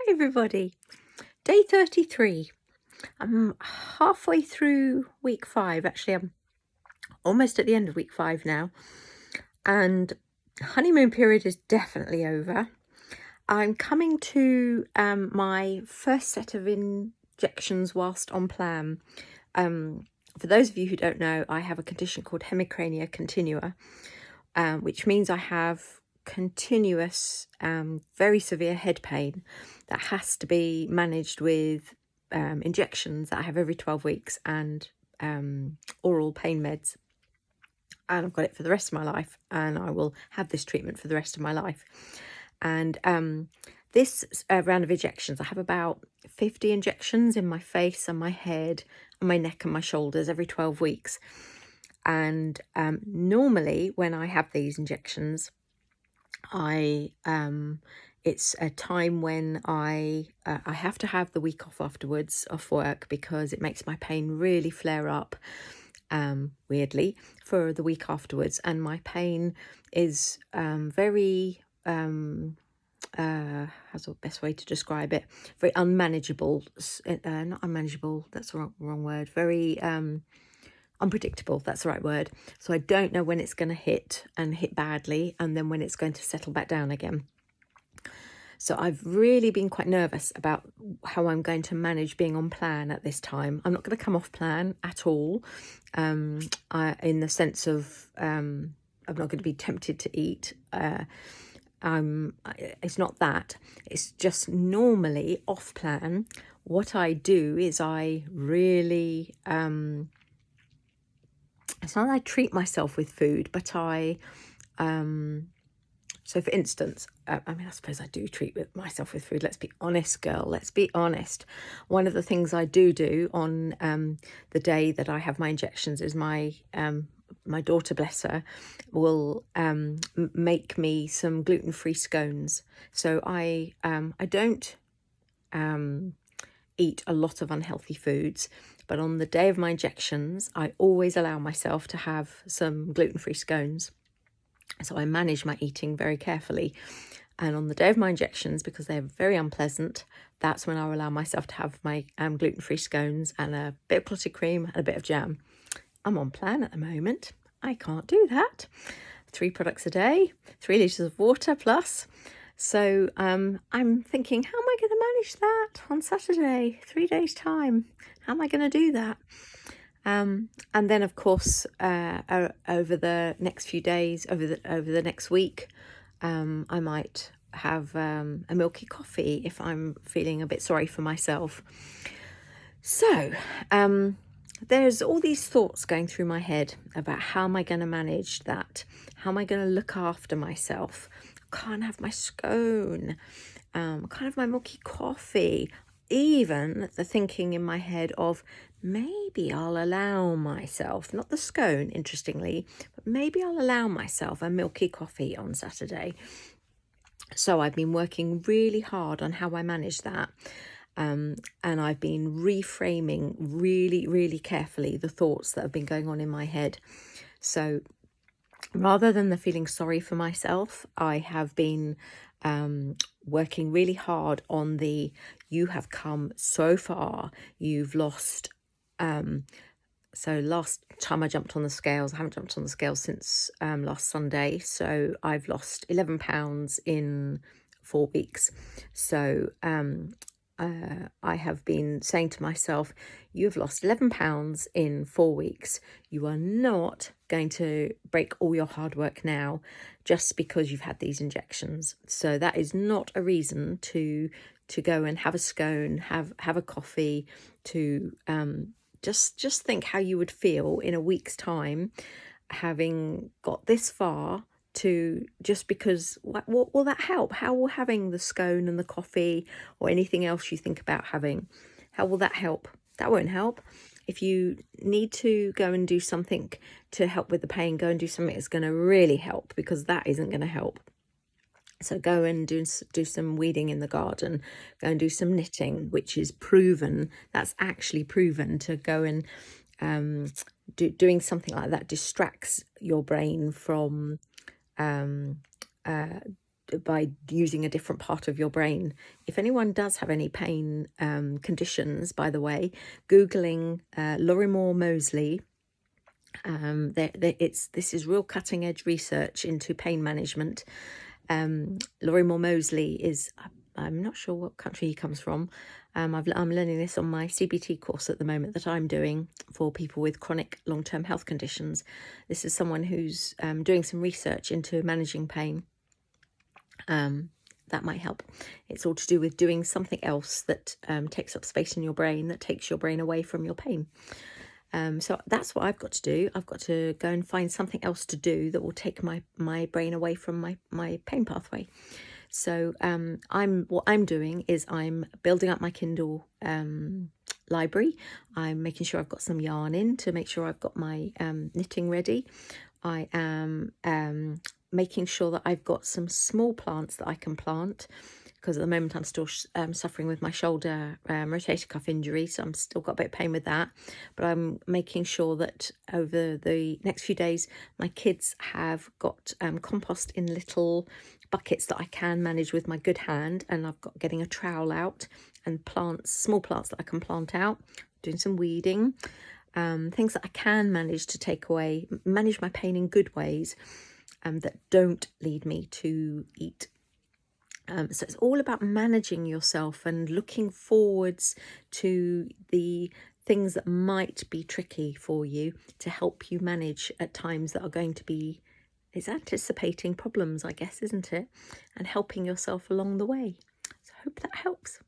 everybody, day 33. I'm halfway through week 5. Actually, I'm almost at the end of week 5 now, and honeymoon period is definitely over. I'm coming to my first set of injections whilst on plan. For those of you who don't know, I have a condition called hemicrania continua, which means I have continuous, very severe head pain that has to be managed with injections that I have every 12 weeks and oral pain meds. And I've got it for the rest of my life, and I will have this treatment for the rest of my life. And this round of injections, I have about 50 injections in my face and my head and my neck and my shoulders every 12 weeks. And normally when I have these injections, it's a time when I have to have the week off afterwards, off work, because it makes my pain really flare up, weirdly, for the week afterwards. And my pain is very how's the best way to describe it? Very unmanageable. Not unmanageable, that's the wrong word. Very unpredictable, that's the right word. So I don't know when it's going to hit badly, and then when it's going to settle back down again. So I've really been quite nervous about how I'm going to manage being on plan at this time. I'm not going to come off plan at all, in the sense of I'm not going to be tempted to eat. It's not that. It's just normally off plan. What I do is I really it's not that I treat myself with food, but so for instance, I suppose I do treat myself with food. Let's be honest, girl. Let's be honest. One of the things I do on the day that I have my injections is my daughter, bless her, will make me some gluten-free scones. So I don't eat a lot of unhealthy foods, but on the day of my injections, I always allow myself to have some gluten-free scones. So I manage my eating very carefully. And on the day of my injections, because they're very unpleasant, that's when I'll allow myself to have my gluten-free scones and a bit of clotted cream and a bit of jam. I'm on plan at the moment. I can't do that. 3 products a day, 3 litres of water plus. So I'm thinking, how am I going to manage that on Saturday, 3 days' time? How am I going to do that? And then, of course, over the next few days, over the next week, I might have a milky coffee if I'm feeling a bit sorry for myself. So there's all these thoughts going through my head about how am I going to manage that? How am I going to look after myself? I can't have my scone. I can't have my milky coffee. Even the thinking in my head of maybe I'll allow myself, not the scone, interestingly, but maybe I'll allow myself a milky coffee on Saturday. So I've been working really hard on how I manage that. And I've been reframing really, really carefully the thoughts that have been going on in my head. So rather than the feeling sorry for myself, I have been working really hard on the you have come so far, you've lost. So last time I jumped on the scales, I haven't jumped on the scales since last Sunday. So I've lost 11 pounds in 4 weeks. So I have been saying to myself, you've lost 11 pounds in 4 weeks. You are not going to break all your hard work now just because you've had these injections. So that is not a reason to go and have a scone, have a coffee, to just think how you would feel in a week's time, having got this far, to just because what will that help? How will having the scone and the coffee or anything else you think about having, how will that help? That won't help. If you need to go and do something to help with the pain, go and do something that's going to really help, because that isn't going to help. So go and do some weeding in the garden, go and do some knitting, which is proven, that's actually proven to go and doing something like that distracts your brain from by using a different part of your brain. If anyone does have any pain conditions, by the way, Googling Lorimer Moseley, this is real cutting edge research into pain management. Lorimer Moseley is, I'm not sure what country he comes from. I'm learning this on my CBT course at the moment that I'm doing for people with chronic long-term health conditions. This is someone who's doing some research into managing pain. That might help. It's all to do with doing something else that takes up space in your brain, that takes your brain away from your pain. So that's what I've got to do. I've got to go and find something else to do that will take my brain away from my pain pathway. So what I'm doing is I'm building up my Kindle library. I'm making sure I've got some yarn in to make sure I've got my knitting ready. I am making sure that I've got some small plants that I can plant, because at the moment I'm still suffering with my shoulder rotator cuff injury, so I'm still got a bit of pain with that. But I'm making sure that over the next few days my kids have got compost in little buckets that I can manage with my good hand, and I've got getting a trowel out and small plants that I can plant out, doing some weeding, things that I can manage to manage my pain in good ways, that don't lead me to eat. So it's all about managing yourself and looking forwards to the things that might be tricky for you to help you manage at times that are going to be, it's anticipating problems, I guess, isn't it? And helping yourself along the way. So I hope that helps.